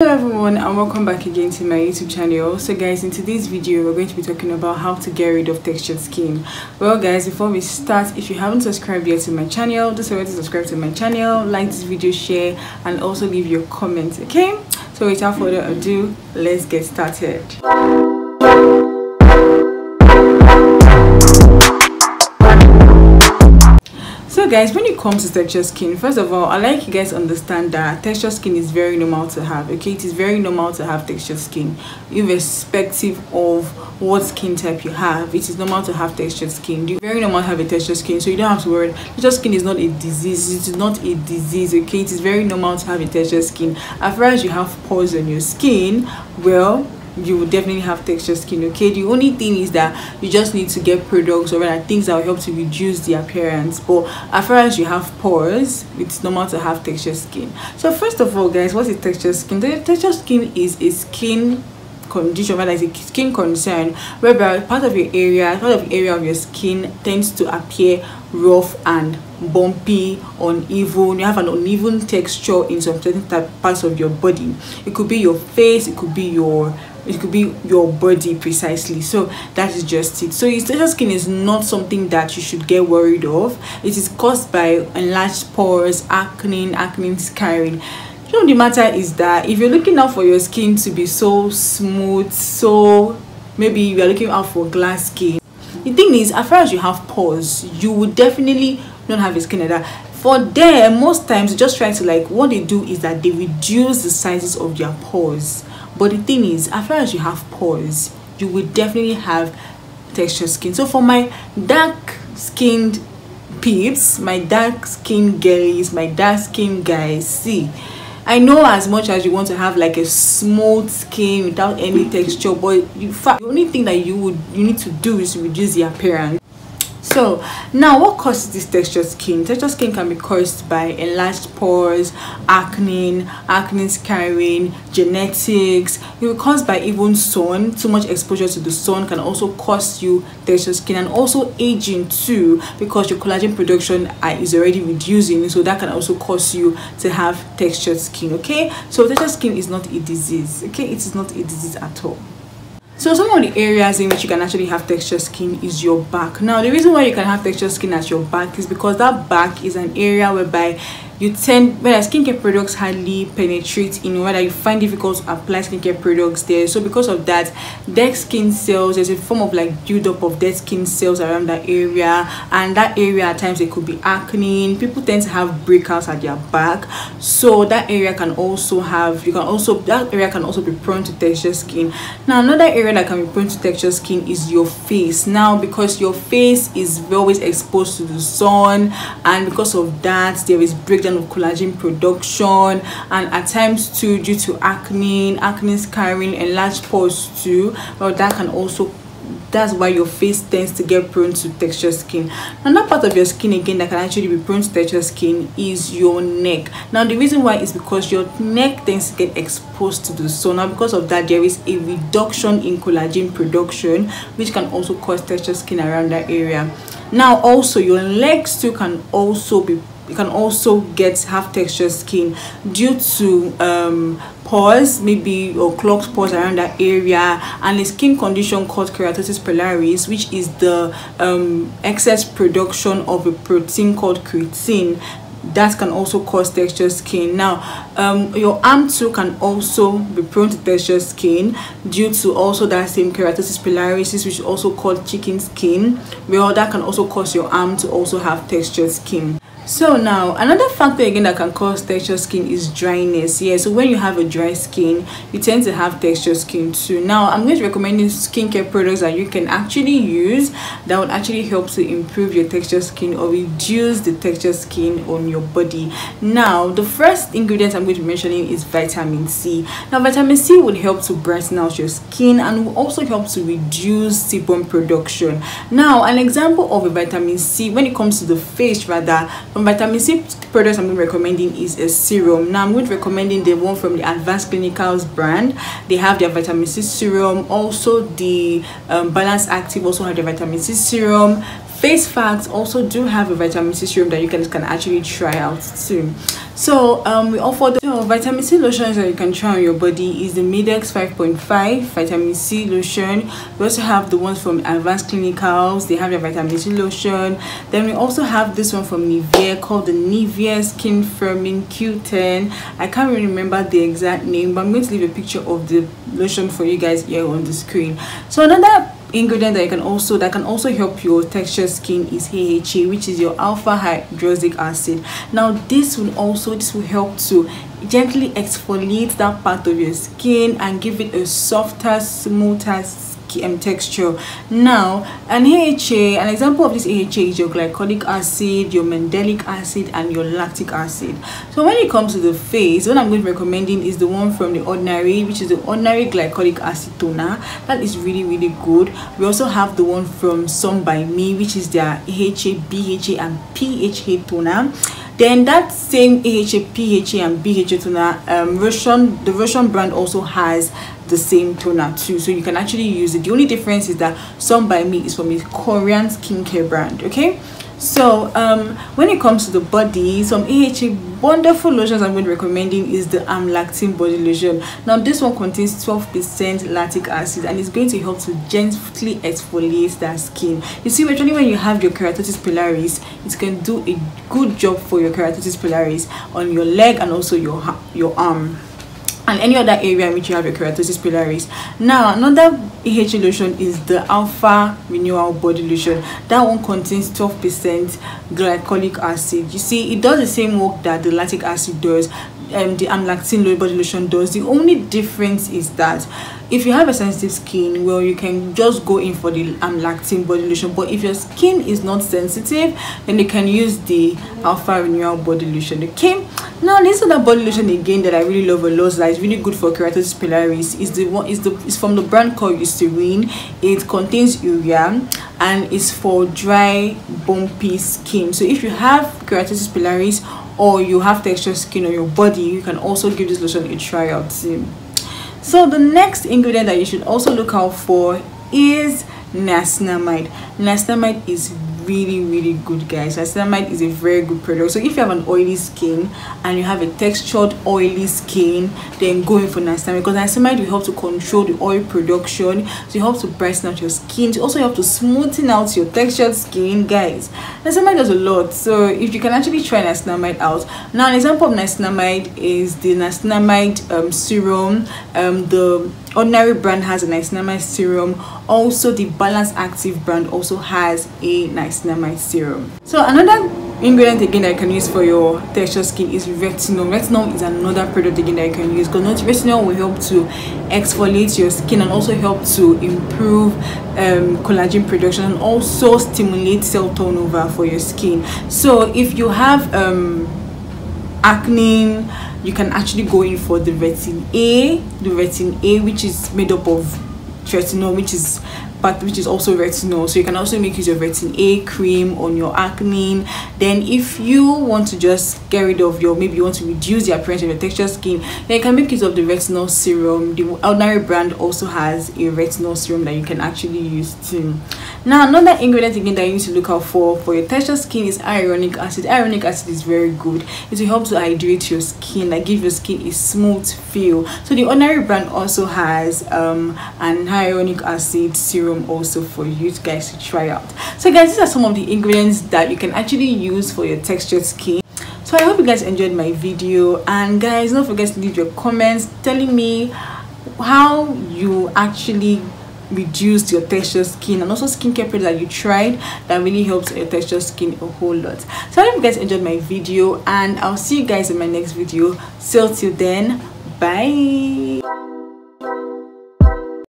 Hello everyone and welcome back again to my YouTube channel. So guys, in today's video we're going to be talking about how to get rid of textured skin. Well guys, before we start, if you haven't subscribed yet to my channel, just remember to subscribe to my channel, like this video, share, and also leave your comments. Okay, so without further ado, let's get started. So guys, when it comes to textured skin, first of all, I'd like you guys to understand that textured skin is very normal to have. Okay, it is very normal to have textured skin, irrespective of what skin type you have. It is normal to have textured skin. It's very normal to have a textured skin, so you don't have to worry. Textured skin is not a disease. It is not a disease. Okay, it is very normal to have a textured skin. As far as you have pores on your skin, well, you will definitely have textured skin. Okay, the only thing is that you just need to get products or rather things that will help to reduce the appearance. But as far as you have pores, it's normal to have textured skin. So first of all guys, what is textured skin? The textured skin is a skin condition, rather is a skin concern whereby part of the area of your skin tends to appear rough and bumpy, uneven. You have an uneven texture in some certain parts of your body. It could be your face, it could be your body precisely. So that is just it. So textured skin is not something that you should get worried of. It is caused by enlarged pores, acne, scarring. You know, the matter is that if you're looking out for your skin to be so smooth, so maybe you are looking out for glass skin, the thing is, as far as you have pores, you would definitely not have a skin like that. For them, most times just try to, like, what they do is that they reduce the sizes of their pores. But the thing is, as far as you have pores, you will definitely have textured skin. So for my dark skinned peeps, my dark skinned girlies, my dark skinned guys, see, I know as much as you want to have like a smooth skin without any texture, but the only thing that you need to do is to reduce the appearance. So now, what causes this textured skin? Textured skin can be caused by enlarged pores, acne, scarring, genetics. It will be caused by even sun. Too much exposure to the sun can also cause you textured skin, and also aging too, because your collagen production is already reducing, so that can also cause you to have textured skin. Okay, so textured skin is not a disease. Okay, it is not a disease at all. So some of the areas in which you can actually have textured skin is your back. Now the reason why you can have textured skin at your back is because that back is an area whereby you tend, whether skincare products hardly penetrate in, whether you find difficult to apply skincare products there. So because of that, dead skin cells, there's a form of like build-up of dead skin cells around that area, and that area at times it could be acne. People tend to have breakouts at their back, so that area can also have, that area can also be prone to textured skin. Now another area that can be prone to textured skin is your face. Now because your face is always exposed to the sun, and because of that there is breakdown of collagen production, and at times too due to acne, scarring, enlarged pores too, well, that's why your face tends to get prone to textured skin. Another part of your skin again that can actually be prone to textured skin is your neck. Now the reason why is because your neck tends to get exposed to the sun. Now because of that, there is a reduction in collagen production, which can also cause textured skin around that area. Now also your legs too can also have textured skin due to pores, maybe, or clogged pores around that area, and a skin condition called keratosis pilaris, which is the excess production of a protein called creatine. That can also cause textured skin. Now your arm too can also be prone to textured skin due to also that same keratosis pilaris, which is also called chicken skin. Well, that can also cause your arm to also have textured skin. So now another factor again that can cause textured skin is dryness. Yeah, so when you have a dry skin, you tend to have textured skin too. Now I'm going to recommend skincare products that you can actually use that would actually help to improve your textured skin or reduce the textured skin on your body. Now the first ingredient I'm going to be mentioning is vitamin C. Now vitamin C would help to brighten out your skin and will also help to reduce sebum production. Now an example of a vitamin C when it comes to the face, rather, vitamin C products I'm recommending is a serum. Now I'm going to recommending the one from the Advanced Clinicals brand. They have their vitamin C serum. Also the Balance Active also have the vitamin C serum. Face Facts also do have a vitamin C serum that you can actually try out too. So we offer the vitamin C lotions that you can try on your body is the Medex 5.5 vitamin C lotion. We also have the ones from Advanced Clinicals. They have their vitamin C lotion. Then we also have this one from Nivea called the Nivea Skin Firming Q10. I can't really remember the exact name, but I'm going to leave a picture of the lotion for you guys here on the screen. So another ingredient that can also help your textured skin is AHA, which is your alpha hydroxy acid. Now this will help to gently exfoliate that part of your skin and give it a softer, smoother texture. Now an example of this AHA is your glycolic acid, your mandelic acid, and your lactic acid. So when it comes to the face, what I'm going to be recommending is the one from The Ordinary, which is the Ordinary Glycolic Acid Toner. That is really good. We also have the one from Some by Me, which is their AHA, BHA, and PHA toner. Then that same AHA, PHA, and BHA toner, the Russian brand also has the same toner too, so you can actually use it. The only difference is that Some by Me is from a Korean skincare brand. Okay, so when it comes to the body, some AHA wonderful lotions I'm going to be recommending is the Lactin body lotion. Now this one contains 12% lactic acid and it's going to help to gently exfoliate that skin. You see, actually when you have your keratosis pilaris, it can do a good job for your keratosis pilaris on your leg and also your arm and any other area in which you have your keratosis pilaris. Now another AHA lotion is the Alpha Renewal body lotion. That one contains 12% glycolic acid. You see, it does the same work that the lactic acid does, the Lactin body lotion does. The only difference is that if you have a sensitive skin, well, you can just go in for the Lactin body lotion, but if your skin is not sensitive, then you can use the Alpha Renewal body lotion. Okay, now this other body lotion again that I really love a lot, that is really good for keratosis pilaris, is from the brand called Eucerin. It contains urea and is for dry, bumpy skin. So if you have keratosis pilaris or you have textured skin on your body, you can also give this lotion a try out too. So the next ingredient that you should also look out for is niacinamide. Niacinamide is really good, guys. Niacinamide is a very good product. So if you have an oily skin and you have a textured oily skin, then go in for niacinamide, because niacinamide will help to control the oil production, so it helps to brighten out your skin. It also helps to smoothen out your textured skin, guys. Niacinamide does a lot, so if you can actually try niacinamide out. Now an example of niacinamide is the niacinamide serum. The Ordinary brand has a niacinamide serum. Also the Balance Active brand also has a niacinamide serum. So another ingredient again that you can use for your textured skin is retinol. Retinol is another product again that you can use, because retinol will help to exfoliate your skin and also help to improve collagen production and also stimulate cell turnover for your skin. So if you have acne, you can actually go in for the retin A, which is made up of retinol, which is also retinol. So you can also make use of retin A cream on your acne. Then if you want to just get rid of maybe you want to reduce the appearance of your textured skin, then you can make use of the retinol serum. The Ordinary brand also has a retinol serum that you can actually use too. Now another ingredient again that you need to look out for your textured skin is hyaluronic acid. Hyaluronic acid is very good. It will help to hydrate your skin, like give your skin a smooth feel. So the Ordinary brand also has an hyaluronic acid serum also for you guys to try out. So guys, these are some of the ingredients that you can actually use for your textured skin. So I hope you guys enjoyed my video, and guys, don't forget to leave your comments telling me how you actually reduced your textured skin, and also skincare products that you tried that really helps your textured skin a whole lot. So I hope you guys enjoyed my video, and I'll see you guys in my next video. So till then, bye.